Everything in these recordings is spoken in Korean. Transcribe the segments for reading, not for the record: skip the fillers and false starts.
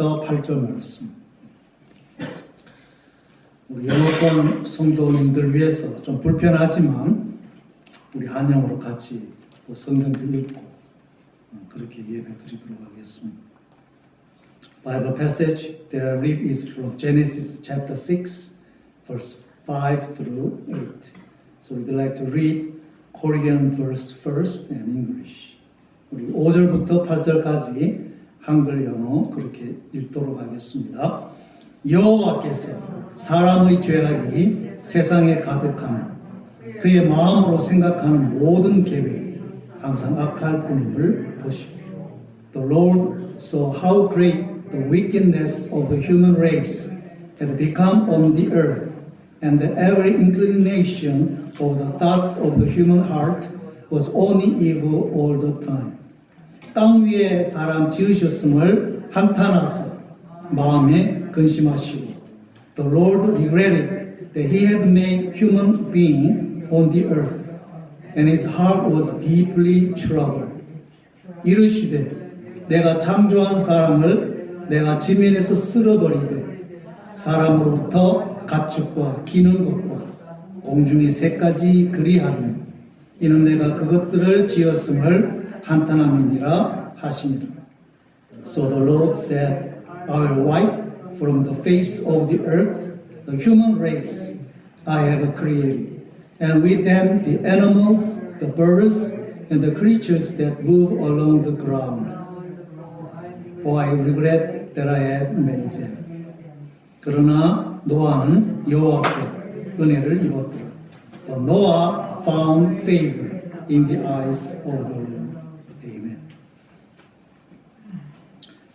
1절에서 8절 말씀. 우리 영어권 성도님들 위해서 좀 불편하지만 우리 한영으로 같이 또 성경도 읽고 그렇게 예배 드리도록 하겠습니다. Bible passage that I read is from Genesis chapter 6, verse 5 through 8. So we'd like to read Korean verse first and English. 우리 5절부터 8절까지 한글 영어 그렇게 읽도록 하겠습니다. 여호와께서 사람의 죄악이 세상에 가득함 그의 마음으로 생각하는 모든 계획 항상 악할 뿐임을 보시고 The Lord saw how great the wickedness of the human race had become on the earth and that every inclination of the thoughts of the human heart was only evil all the time. 땅 위에 사람 지으셨음을 한탄하사 마음에 근심하시고 The Lord regretted that he had made human being on the earth and his heart was deeply troubled. 이르시되 내가 창조한 사람을 내가 지면에서 쓸어버리되 사람으로부터 가축과 기는 것과 공중의 새까지 그리하리니 이는 내가 그것들을 지었음을 한탄함이니라 하시니라. So the Lord said, I will wipe from the face of the earth the human race I have created, and with them the animals, the birds, and the creatures that move along the ground. For I regret that I have made them. 그러나 노아는 여호와께 은혜를 입었더라. But Noah found favor in the eyes of the Lord. Amen.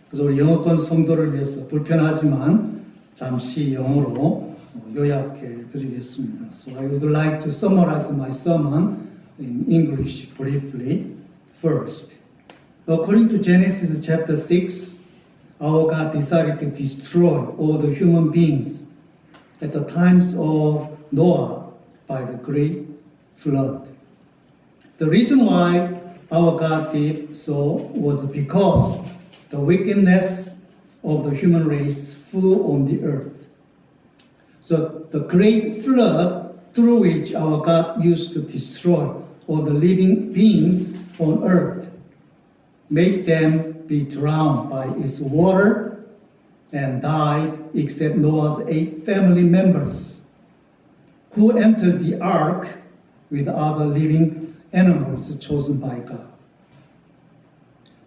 그래서 우리 영어권 성도를 위해서 불편하지만 잠시 영어로 요약해 드리겠습니다. So I would like to summarize my sermon in English briefly. First, according to Genesis chapter 6, our God decided to destroy all the human beings at the times of Noah by the great flood. The reason why our God did so was because the wickedness of the human race flew on the earth. So the great flood through which our God used to destroy all the living beings on earth made them be drowned by its water and died except Noah's 8 family members who entered the ark with other living animals chosen by God.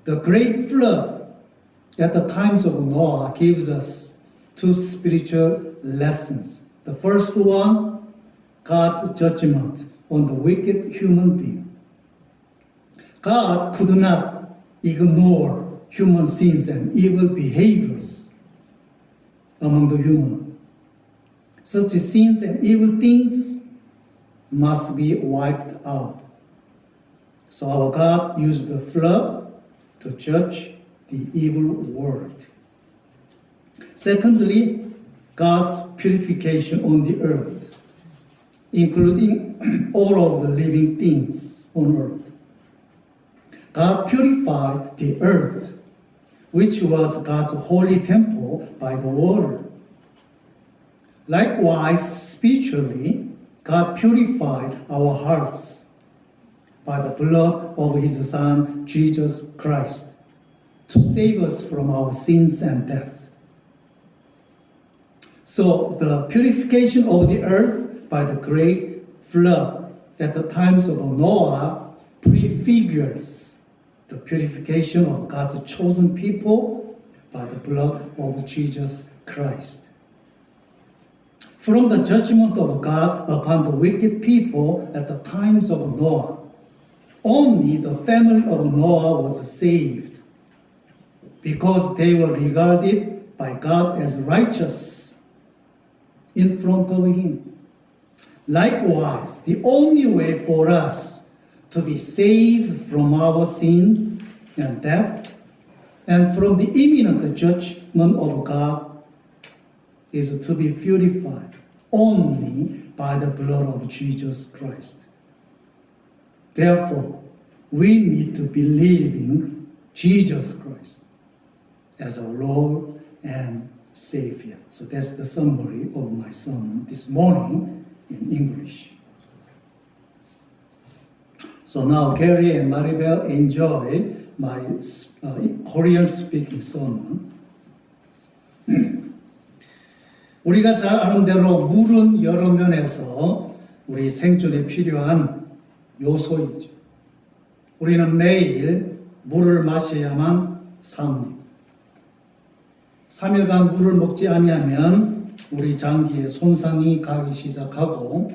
The great flood at the times of Noah gives us 2 spiritual lessons. The first one, God's judgment on the wicked human being. God could not ignore human sins and evil behaviors among the human. Such sins and evil things must be wiped out. So our God used the flood to judge the evil world. Secondly, God's purification on the earth, including all of the living things on earth. God purified the earth, which was God's holy temple, by the water. Likewise, spiritually, God purified our hearts by the blood of His Son, Jesus Christ, to save us from our sins and death. So the purification of the earth by the great flood at the times of Noah prefigures the purification of God's chosen people by the blood of Jesus Christ. From the judgment of God upon the wicked people at the times of Noah, only the family of Noah was saved because they were regarded by God as righteous in front of Him. Likewise, the only way for us to be saved from our sins and death and from the imminent judgment of God is to be purified only by the blood of Jesus Christ. Therefore, we need to believe in Jesus Christ as our Lord and Savior. So that's the summary of my sermon this morning in English. So now Gary and Maribel enjoy my Korean speaking sermon. 우리가 잘 아는 대로 물은 여러 면에서 우리 생존에 필요한 요소이죠. 우리는 매일 물을 마셔야만 삽니다. 3일간 물을 먹지 아니하면 우리 장기에 손상이 가기 시작하고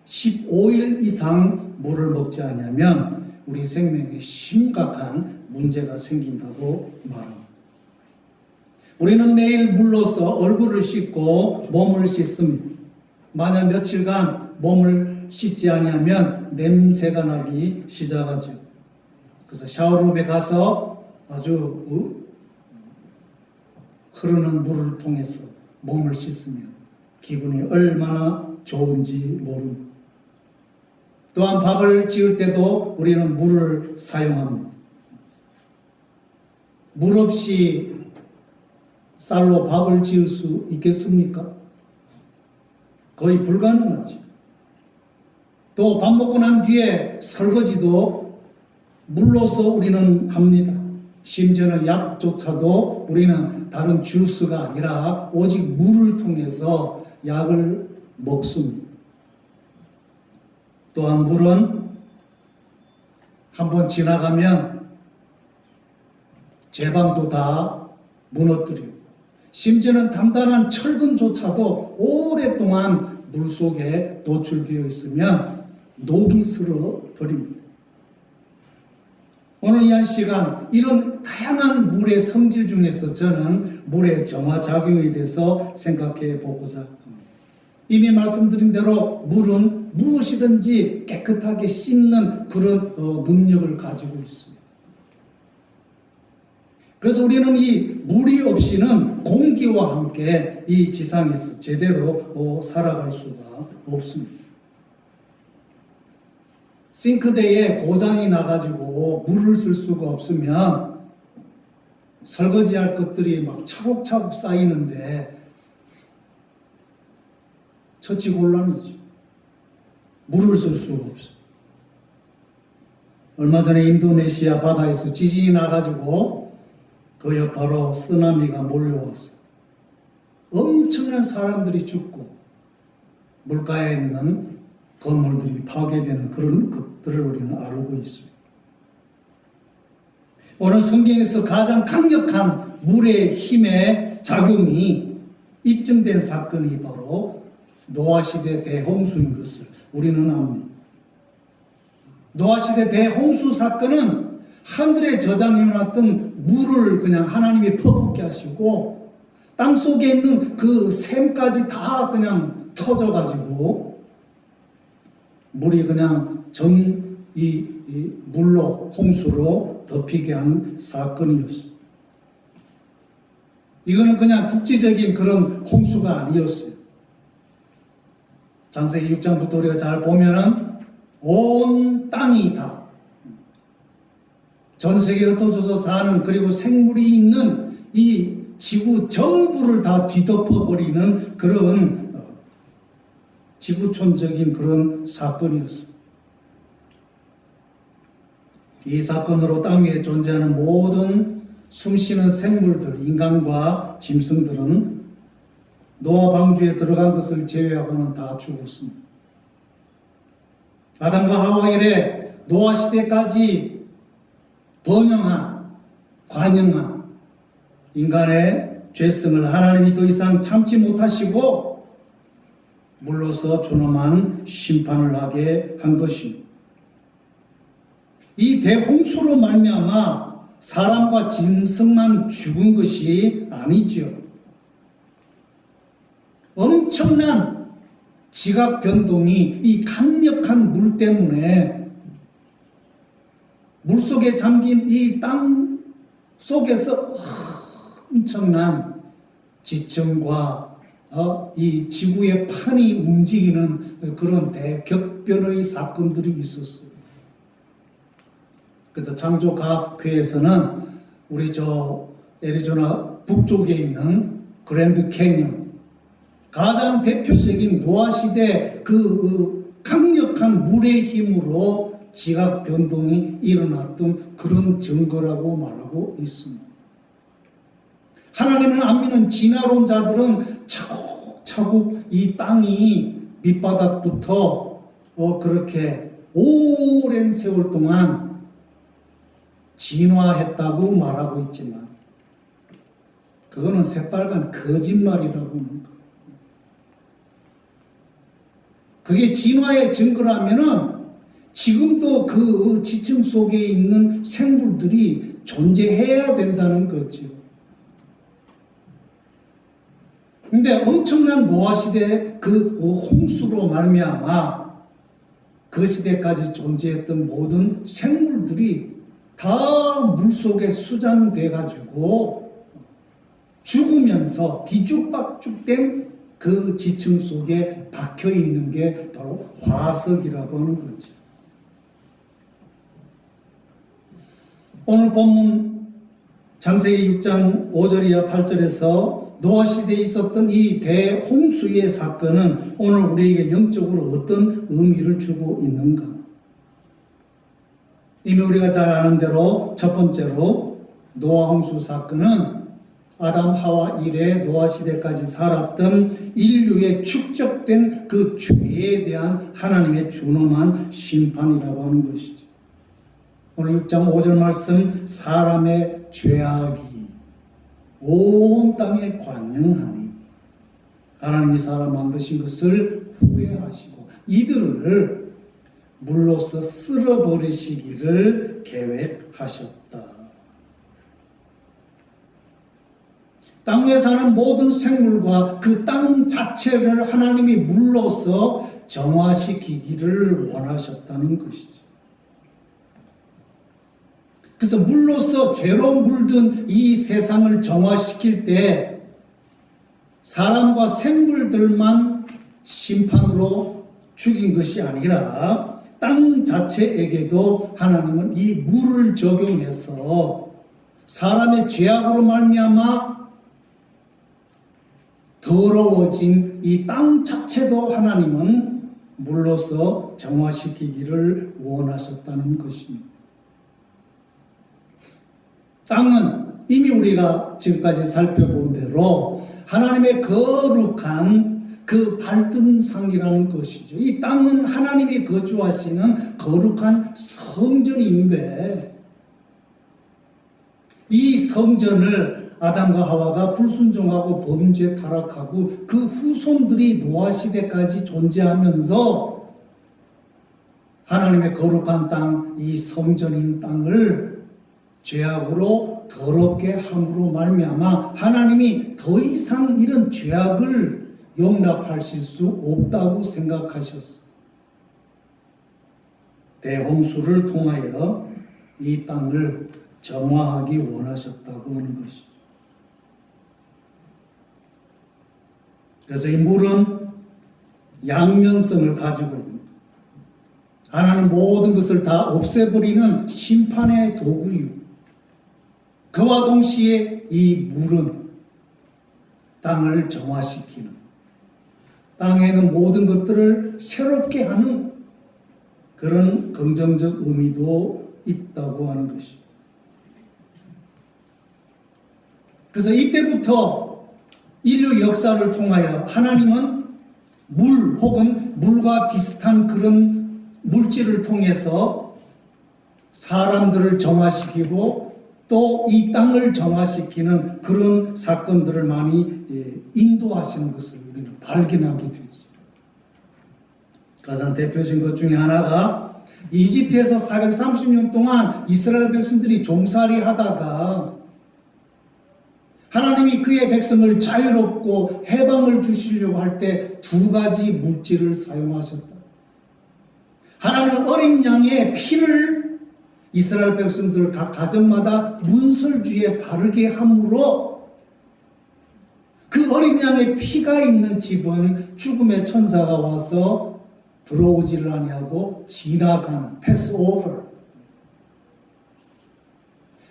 15일 이상 물을 먹지 아니하면 우리 생명에 심각한 문제가 생긴다고 말합니다. 우리는 매일 물로서 얼굴을 씻고 몸을 씻습니다. 만약 며칠간 몸을 씻지 아니하면 냄새가 나기 시작하죠. 그래서 샤워룸에 가서 아주 흐르는 물을 통해서 몸을 씻으면 기분이 얼마나 좋은지 모릅니다. 또한 밥을 지을 때도 우리는 물을 사용합니다. 물 없이 쌀로 밥을 지을 수 있겠습니까? 거의 불가능하죠. 또 밥 먹고 난 뒤에 설거지도 물로서 우리는 합니다. 심지어는 약조차도 우리는 다른 주스가 아니라 오직 물을 통해서 약을 먹습니다. 또한 물은 한번 지나가면 제방도 다 무너뜨리고 심지어는 단단한 철근조차도 오랫동안 물 속에 노출되어 있으면 녹이 슬어 버립니다. 오늘 이 한 시간 이런 다양한 물의 성질 중에서 저는 물의 정화작용에 대해서 생각해 보고자 합니다. 이미 말씀드린 대로 물은 무엇이든지 깨끗하게 씻는 그런 능력을 가지고 있습니다. 그래서 우리는 이 물이 없이는 공기와 함께 이 지상에서 제대로 살아갈 수가 없습니다. 싱크대에 고장이 나가지고 물을 쓸 수가 없으면 설거지할 것들이 막 차곡차곡 쌓이는데 처치곤란이죠. 물을 쓸 수가 없어요. 얼마 전에 인도네시아 바다에서 지진이 나가지고 그 여파로 쓰나미가 몰려왔어요. 엄청난 사람들이 죽고 물가에 있는 건물들이 파괴되는 그런 것들을 우리는 알고 있습니다. 오늘 성경에서 가장 강력한 물의 힘의 작용이 입증된 사건이 바로 노아시대 대홍수인 것을 우리는 압니다. 노아시대 대홍수 사건은 하늘에 저장해놨던 물을 그냥 하나님이 퍼붓게 하시고 땅 속에 있는 그 샘까지 다 그냥 터져가지고 물이 그냥 이 물로 홍수로 덮이게 한 사건이었습니다. 이거는 그냥 국지적인 그런 홍수가 아니었어요. 창세기 6장부터 우리가 잘 보면은 온 땅이 다 전 세계에 흩어져서 사는 그리고 생물이 있는 이 지구 전부를 다 뒤덮어버리는 그런 지구촌적인 그런 사건이었습니다. 이 사건으로 땅 위에 존재하는 모든 숨쉬는 생물들, 인간과 짐승들은 노아 방주에 들어간 것을 제외하고는 다 죽었습니다. 아담과 하와 이래 노아 시대까지 관영한 인간의 죄성을 하나님이 더 이상 참지 못하시고 물로서 준엄한 심판을 하게 한 것입니다. 이 대홍수로 말미암아 사람과 짐승만 죽은 것이 아니지요. 엄청난 지각 변동이 이 강력한 물 때문에 물속에 잠긴 이 땅 속에서 엄청난 지층과 이 지구의 판이 움직이는 그런 대격변의 사건들이 있었어요. 그래서 창조과학회에서는 우리 애리조나 북쪽에 있는 그랜드 캐니언, 가장 대표적인 노아 시대 그 강력한 물의 힘으로 지각 변동이 일어났던 그런 증거라고 말하고 있습니다. 하나님을 안 믿는 진화론자들은 차곡차곡 이 땅이 밑바닥부터 그렇게 오랜 세월 동안 진화했다고 말하고 있지만 그거는 새빨간 거짓말이라고 하는 거예요. 그게 진화의 증거라면은 지금도 그 지층 속에 있는 생물들이 존재해야 된다는 거죠. 근데 엄청난 노아 시대 그 홍수로 말미암아 그 시대까지 존재했던 모든 생물들이 다 물속에 수장돼 가지고 죽으면서 뒤죽박죽된 그 지층 속에 박혀 있는 게 바로 화석이라고 하는 거죠. 오늘 본문 창세기 6장 5절이야 8절에서 노아 시대에 있었던 이 대홍수의 사건은 오늘 우리에게 영적으로 어떤 의미를 주고 있는가? 이미 우리가 잘 아는 대로 첫 번째로 노아 홍수 사건은 아담 하와 이래 노아 시대까지 살았던 인류의 축적된 그 죄에 대한 하나님의 준엄한 심판이라고 하는 것이죠. 오늘 6장 5절 말씀, 사람의 죄악이 온 땅에 관영하니 하나님이 사람 만드신 것을 후회하시고 이들을 물로써 쓸어버리시기를 계획하셨다. 땅 위에 사는 모든 생물과 그 땅 자체를 하나님이 물로써 정화시키기를 원하셨다는 것이죠. 그래서 물로써 죄로 물든 이 세상을 정화시킬 때 사람과 생물들만 심판으로 죽인 것이 아니라 땅 자체에게도 하나님은 이 물을 적용해서 사람의 죄악으로 말미암아 더러워진 이 땅 자체도 하나님은 물로써 정화시키기를 원하셨다는 것입니다. 땅은 이미 우리가 지금까지 살펴본 대로 하나님의 거룩한 그 발등상이라는 것이죠. 이 땅은 하나님이 거주하시는 거룩한 성전인데 이 성전을 아담과 하와가 불순종하고 범죄 타락하고 그 후손들이 노아 시대까지 존재하면서 하나님의 거룩한 땅, 이 성전인 땅을 죄악으로 더럽게 함으로 말미암아 하나님이 더 이상 이런 죄악을 용납하실 수 없다고 생각하셨어요. 대홍수를 통하여 이 땅을 정화하기 원하셨다고 하는 것이죠. 그래서 이 물은 양면성을 가지고 있는 거예요. 하나님 모든 것을 다 없애버리는 심판의 도구이고 그와 동시에 이 물은 땅을 정화시키는, 땅에 있는 모든 것들을 새롭게 하는 그런 긍정적 의미도 있다고 하는 것이죠. 그래서 이때부터 인류 역사를 통하여 하나님은 물 혹은 물과 비슷한 그런 물질을 통해서 사람들을 정화시키고 또 이 땅을 정화시키는 그런 사건들을 많이 인도하시는 것을 우리는 발견하게 되죠. 가장 대표적인 것 중에 하나가 이집트에서 430년 동안 이스라엘 백성들이 종살이 하다가 하나님이 그의 백성을 자유롭고 해방을 주시려고 할 때 두 가지 물질을 사용하셨다. 하나는 어린 양의 피를 이스라엘 백성들 각 가정마다 문설주에 바르게 함으로 그 어린 양의 피가 있는 집은 죽음의 천사가 와서 들어오지를 아니하고 지나가는 패스오버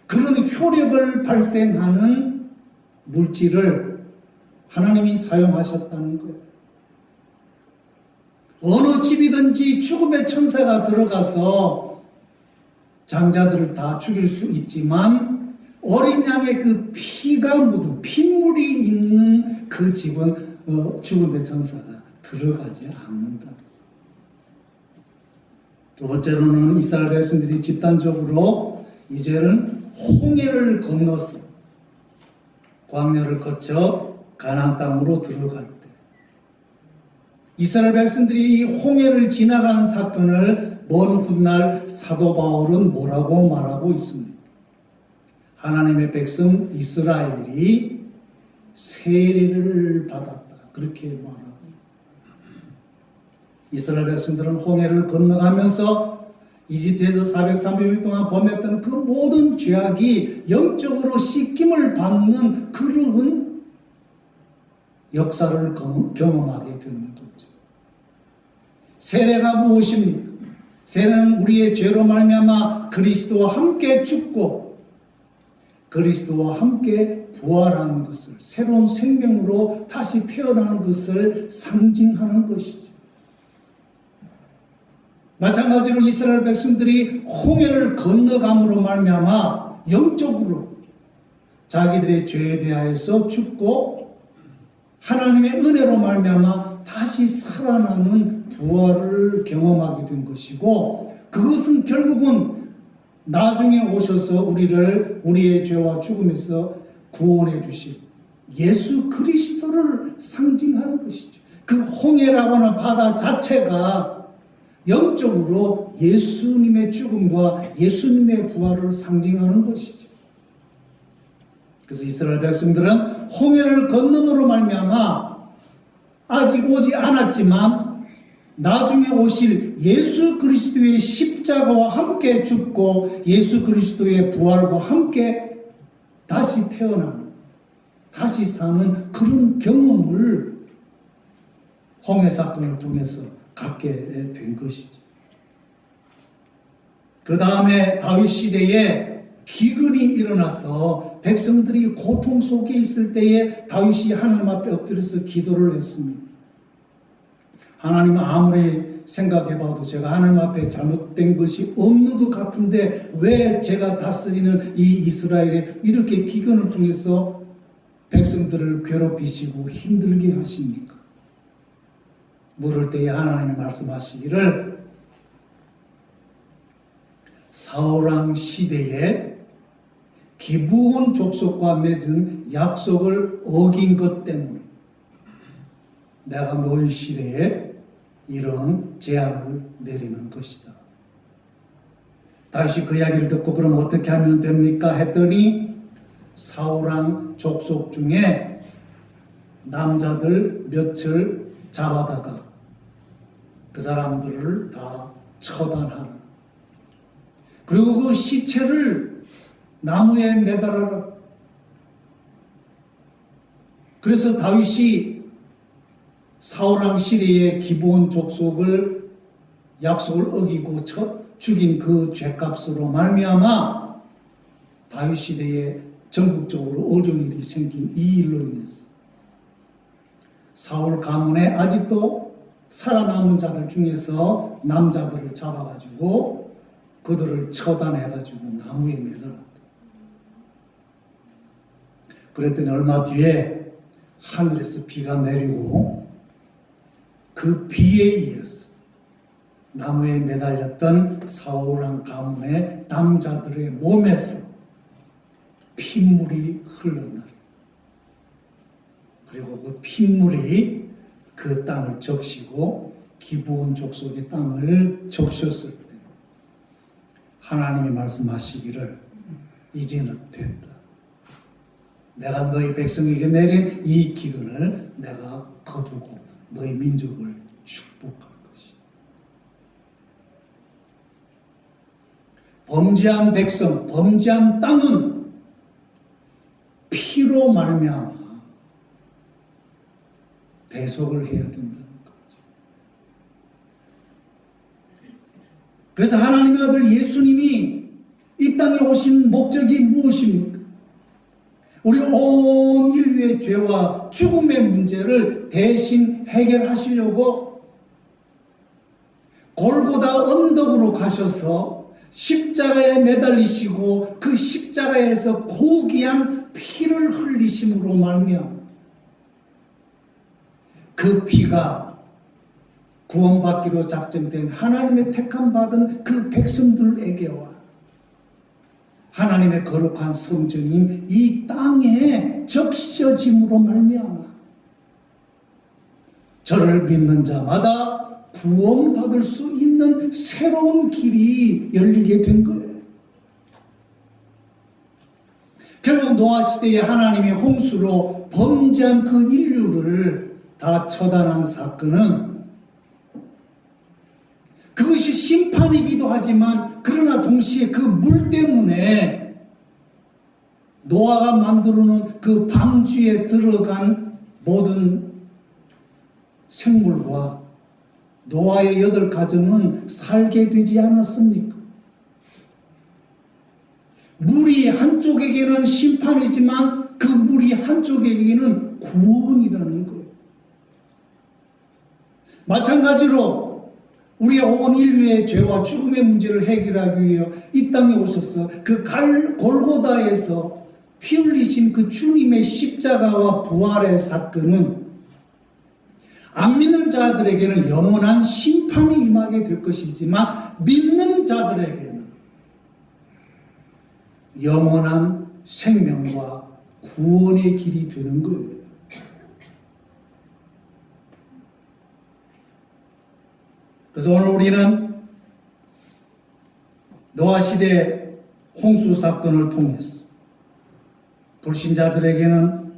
그런 효력을 발생하는 물질을 하나님이 사용하셨다는 거예요. 어느 집이든지 죽음의 천사가 들어가서 장자들을 다 죽일 수 있지만 어린 양의 그 피가 묻은 핏물이 있는 그 집은 죽음의 천사가 들어가지 않는다. 두 번째로는 이스라엘 백성들이 집단적으로 이제는 홍해를 건너서 광야를 거쳐 가나안 땅으로 들어갈 때 이스라엘 백성들이 이 홍해를 지나간 사건을 먼 훗날 사도 바울은 뭐라고 말하고 있습니까? 하나님의 백성 이스라엘이 세례를 받았다. 그렇게 말하고 이스라엘 백성들은 홍해를 건너가면서 이집트에서 430일 동안 범했던 그 모든 죄악이 영적으로 씻김을 받는 그러한 역사를 경험하게 되는 거죠. 세례가 무엇입니까? 세례는 우리의 죄로 말미암아 그리스도와 함께 죽고 그리스도와 함께 부활하는 것을, 새로운 생명으로 다시 태어나는 것을 상징하는 것이죠. 마찬가지로 이스라엘 백성들이 홍해를 건너감으로 말미암아 영적으로 자기들의 죄에 대하여서 죽고 하나님의 은혜로 말미암아 다시 살아나는 부활을 경험하게 된 것이고, 그것은 결국은 나중에 오셔서 우리를 우리의 죄와 죽음에서 구원해 주실 예수 그리스도를 상징하는 것이죠. 그 홍해라고 하는 바다 자체가 영적으로 예수님의 죽음과 예수님의 부활을 상징하는 것이죠. 그래서 이스라엘 백성들은 홍해를 건너므로 말미암아 아직 오지 않았지만 나중에 오실 예수 그리스도의 십자가와 함께 죽고 예수 그리스도의 부활과 함께 다시 태어나는, 다시 사는 그런 경험을 홍해 사건을 통해서 갖게 된 것이죠. 그 다음에 다윗 시대에 기근이 일어나서 백성들이 고통 속에 있을 때에 다윗이 하나님 앞에 엎드려서 기도를 했습니다. 하나님, 아무리 생각해봐도 제가 하나님 앞에 잘못된 것이 없는 것 같은데 왜 제가 다스리는 이 이스라엘에 이렇게 기근을 통해서 백성들을 괴롭히시고 힘들게 하십니까? 물을 때에 하나님이 말씀하시기를 사울왕 시대에 기브온 족속과 맺은 약속을 어긴 것 때문에 내가 너희 시대에 이런 재앙을 내리는 것이다. 다시 그 이야기를 듣고 그럼 어떻게 하면 됩니까? 했더니 사울왕 족속 중에 남자들 몇을 잡아다가 그 사람들을 다 처단하라. 그리고 그 시체를 나무에 매달아라. 그래서 다윗이 사울왕 시대의 기브온 족속을 약속을 어기고 죽인 그 죄값으로 말미암아 다윗 시대에 전국적으로 어려운 일이 생긴 이 일로 인해서 사울 가문에 아직도 살아남은 자들 중에서 남자들을 잡아가지고 그들을 처단해가지고 나무에 매달았다. 그랬더니 얼마 뒤에 하늘에서 비가 내리고 그 비에 의해서 나무에 매달렸던 사울왕 가문의 남자들의 몸에서 핏물이 흘러나라. 그리고 그 핏물이 그 땅을 적시고 기브온 족속의 땅을 적셨을 때 하나님이 말씀하시기를 이제는 됐다. 내가 너희 백성에게 내린 이 기근을 내가 거두고 너희 민족을 축복할 것이다. 범죄한 백성, 범죄한 땅은 피로 말미암아 대속을 해야 된다는 거죠. 그래서 하나님의 아들 예수님이 이 땅에 오신 목적이 무엇입니까? 우리 온 인류의 죄와 죽음의 문제를 대신 해결하시려고 골고다 언덕으로 가셔서 십자가에 매달리시고 그 십자가에서 고귀한 피를 흘리심으로 말미암아 그 피가 구원받기로 작정된 하나님의 택함 받은 그 백성들에게와 하나님의 거룩한 성전인 이 땅에 적셔짐으로 말미암아 저를 믿는 자마다 구원받을 수 있는 새로운 길이 열리게 된 거예요. 결국 노아 시대에 하나님의 홍수로 범죄한 그 인류를 다 처단한 사건은 그것이 심판이기도 하지만 그러나 동시에 그 물 때문에 노아가 만들어 놓은 그 방주에 들어간 모든 생물과 노아의 8가정은 살게 되지 않았습니까? 물이 한쪽에게는 심판이지만 그 물이 한쪽에게는 구원이라는 거예요. 마찬가지로 우리의 온 인류의 죄와 죽음의 문제를 해결하기 위해 이 땅에 오셔서 그 골고다에서 피 흘리신 그 주님의 십자가와 부활의 사건은 안 믿는 자들에게는 영원한 심판이 임하게 될 것이지만 믿는 자들에게는 영원한 생명과 구원의 길이 되는 거예요. 그래서 오늘 우리는 노아 시대 홍수 사건을 통해서 불신자들에게는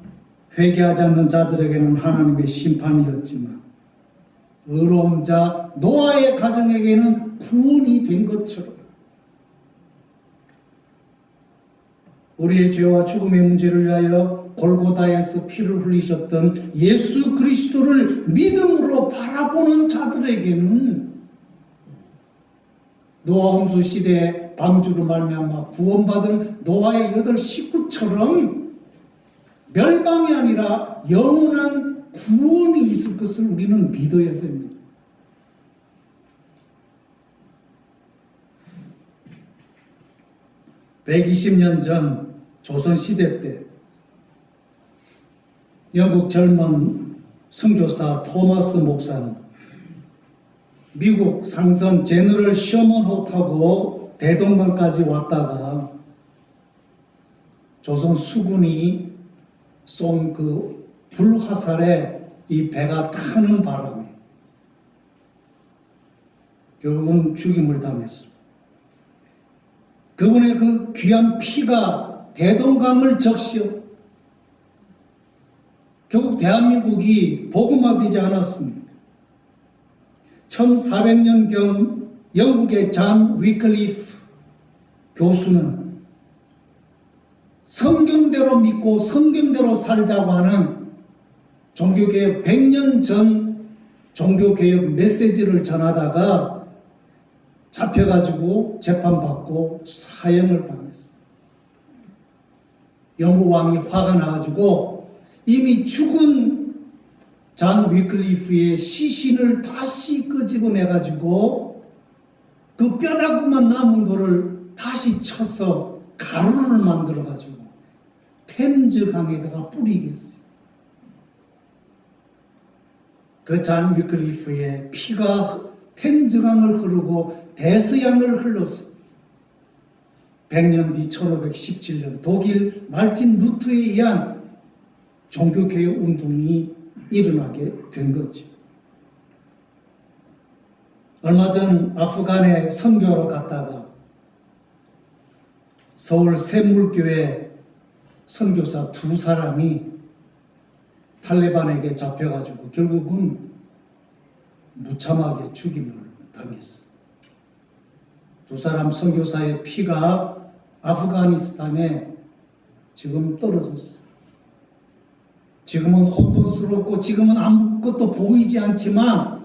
회개하지 않는 자들에게는 하나님의 심판이었지만 의로운 자 노아의 가정에게는 구원이 된 것처럼 우리의 죄와 죽음의 문제를 위하여 골고다에서 피를 흘리셨던 예수 그리스도를 믿음으로 바라보는 자들에게는 노아 홍수 시대의 방주로 말미암아 구원받은 노아의 8 식구처럼 멸망이 아니라 영원한 구원이 있을 것을 우리는 믿어야 됩니다. (120년) 전 조선시대 때 영국 젊은 선교사 토마스 목사는 미국 상선 제너럴 셔먼호 타고 대동강까지 왔다가 조선 수군이 쏜 그 불화살에 이 배가 타는 바람에 결국은 죽임을 당했습니다. 그분의 그 귀한 피가 대동강을 적시어 결국 대한민국이 복음화되지 않았습니다. 1400년경 영국의 잔 위클리프 교수는 성경대로 믿고 성경대로 살자고 하는 종교개혁 100년 전 종교개혁 메시지를 전하다가 잡혀가지고 재판받고 사형을 당했어요. 영국 왕이 화가 나가지고 이미 죽은 잔 위클리프의 시신을 다시 끄집어내가지고 그 뼈다구만 남은 거를 다시 쳐서 가루를 만들어가지고 템즈강에다가 뿌리겠어요. 그 잔 위클리프의 피가 템즈강을 흐르고 대서양을 흘러서 100년 뒤 1517년 독일 말틴 루터에 의한 종교개혁 운동이 일어나게 된 거죠. 얼마 전 아프간에 선교하러 갔다가 서울 샘물교회 선교사 2사람이 탈레반에게 잡혀가지고 결국은 무참하게 죽임을 당했어요. 2사람 선교사의 피가 아프가니스탄에 지금 떨어졌어요. 지금은 혼돈스럽고 지금은 아무것도 보이지 않지만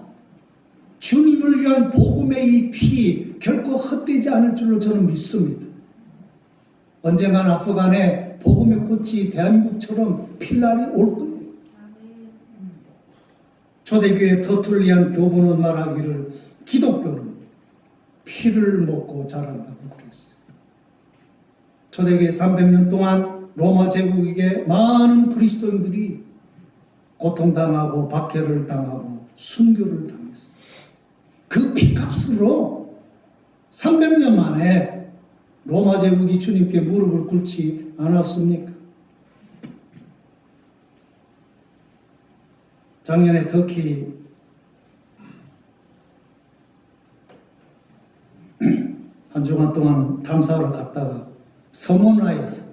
주님을 위한 복음의 이 피 결코 헛되지 않을 줄로 저는 믿습니다. 언젠간 아프간에 복음의 꽃이 대한민국처럼 필 날이 올 거예요. 초대교회 터툴리안 교본은 말하기를 기독교는 피를 먹고 자란다고 그랬어요. 초대교회 300년 동안 로마 제국에게 많은 그리스도인들이 고통당하고 박해를 당하고 순교를 당했어요. 그 피값으로 300년 만에 로마 제국이 주님께 무릎을 꿇지 않았습니까? 작년에 터키 한 주간 동안 탐사하러 갔다가 서문화에서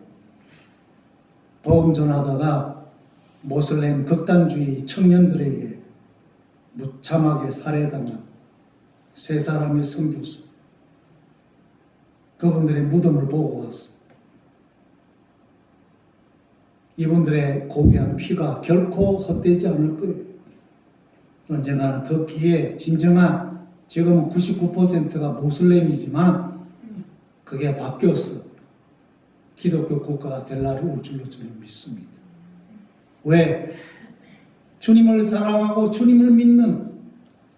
복음 전하다가 모슬렘 극단주의 청년들에게 무참하게 살해당한 세 사람의 선교사, 그분들의 무덤을 보고 왔어. 이분들의 고귀한 피가 결코 헛되지 않을 거예요. 언젠가는 터키의 진정한, 지금은 99%가 모슬렘이지만 그게 바뀌었어. 기독교 국가가 될 날이 올 줄로 저는 믿습니다. 왜? 주님을 사랑하고 주님을 믿는,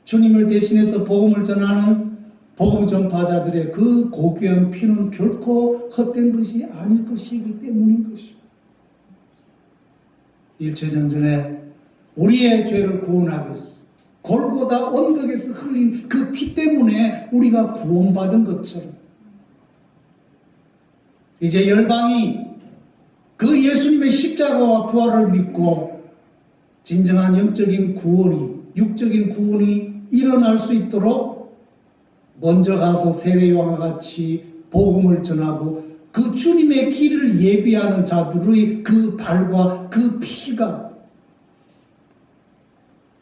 주님을 대신해서 복음을 전하는 복음 전파자들의 그 고귀한 피는 결코 헛된 것이 아닐 것이기 때문인 것이죠. 일체전전에 우리의 죄를 구원하기 위해서 골고다 언덕에서 흘린 그 피 때문에 우리가 구원받은 것처럼 이제 열방이 그 예수님의 십자가와 부활을 믿고 진정한 영적인 구원이, 육적인 구원이 일어날 수 있도록 먼저 가서 세례요한과 같이 복음을 전하고 그 주님의 길을 예비하는 자들의 그 발과 그 피가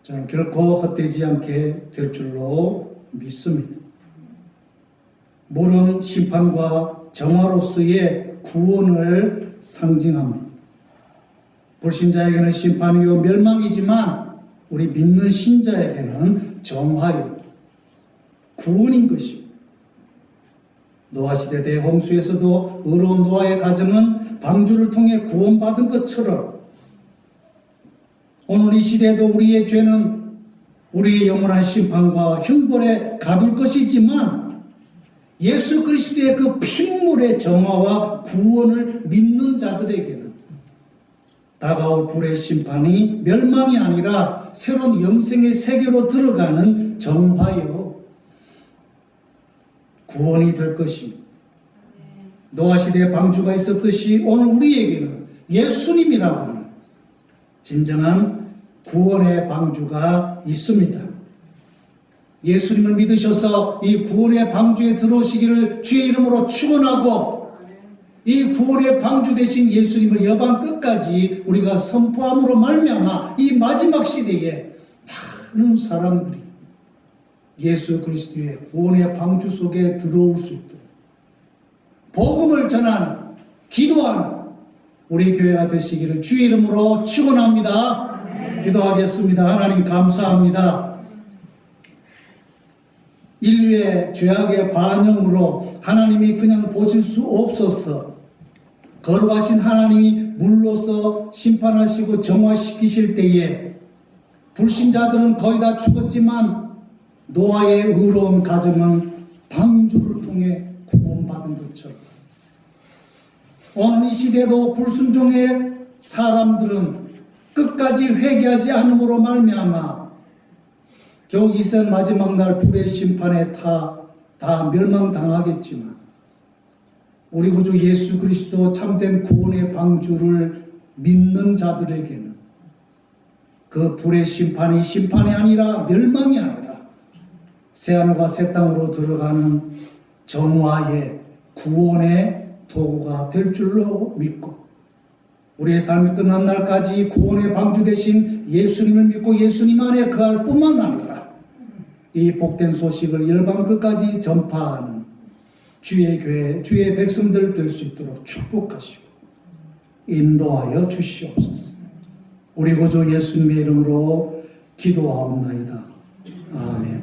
저는 결코 헛되지 않게 될 줄로 믿습니다. 물은 심판과 정화로서의 구원을 상징합니다. 불신자에게는 심판이요 멸망이지만 우리 믿는 신자에게는 정화요 구원인 것입니다. 노아시대 대홍수에서도 의로운 노아의 가정은 방주를 통해 구원받은 것처럼 오늘 이 시대에도 우리의 죄는 우리의 영원한 심판과 형벌에 가둘 것이지만 예수 그리스도의 그 핏물의 정화와 구원을 믿는 자들에게는 다가올 불의 심판이 멸망이 아니라 새로운 영생의 세계로 들어가는 정화요 구원이 될 것입니다. 노아시대에 방주가 있었듯이 오늘 우리에게는 예수님이라고 하는 진정한 구원의 방주가 있습니다. 예수님을 믿으셔서 이 구원의 방주에 들어오시기를 주의 이름으로 축원하고 이 구원의 방주 되신 예수님을 여방 끝까지 우리가 선포함으로 말미암아 이 마지막 시대에 많은 사람들이 예수 그리스도의 구원의 방주 속에 들어올 수 있도록 복음을 전하는, 기도하는 우리 교회가 되시기를 주의 이름으로 축원합니다. 기도하겠습니다. 하나님 감사합니다. 인류의 죄악의 관영으로 하나님이 그냥 보실 수 없어서 거룩하신 하나님이 물로서 심판하시고 정화시키실 때에 불신자들은 거의 다 죽었지만 노아의 의로운 가정은 방주를 통해 구원받은 것처럼 오늘 이 시대도 불순종의 사람들은 끝까지 회개하지 않음으로 말미암아 겨우 이세 마지막 날 불의 심판에 다 멸망당하겠지만 우리 구주 예수 그리스도 참된 구원의 방주를 믿는 자들에게는 그 불의 심판이 아니라 멸망이 아니라 새하늘과 새 땅으로 들어가는 정화의 구원의 도구가 될 줄로 믿고 우리의 삶이 끝난 날까지 구원의 방주 되신 예수님을 믿고 예수님 안에 거할 뿐만 아니라 이 복된 소식을 열방 끝까지 전파하는 주의 교회, 주의 백성들 될 수 있도록 축복하시고 인도하여 주시옵소서. 우리 구주 예수님의 이름으로 기도하옵나이다. 아멘.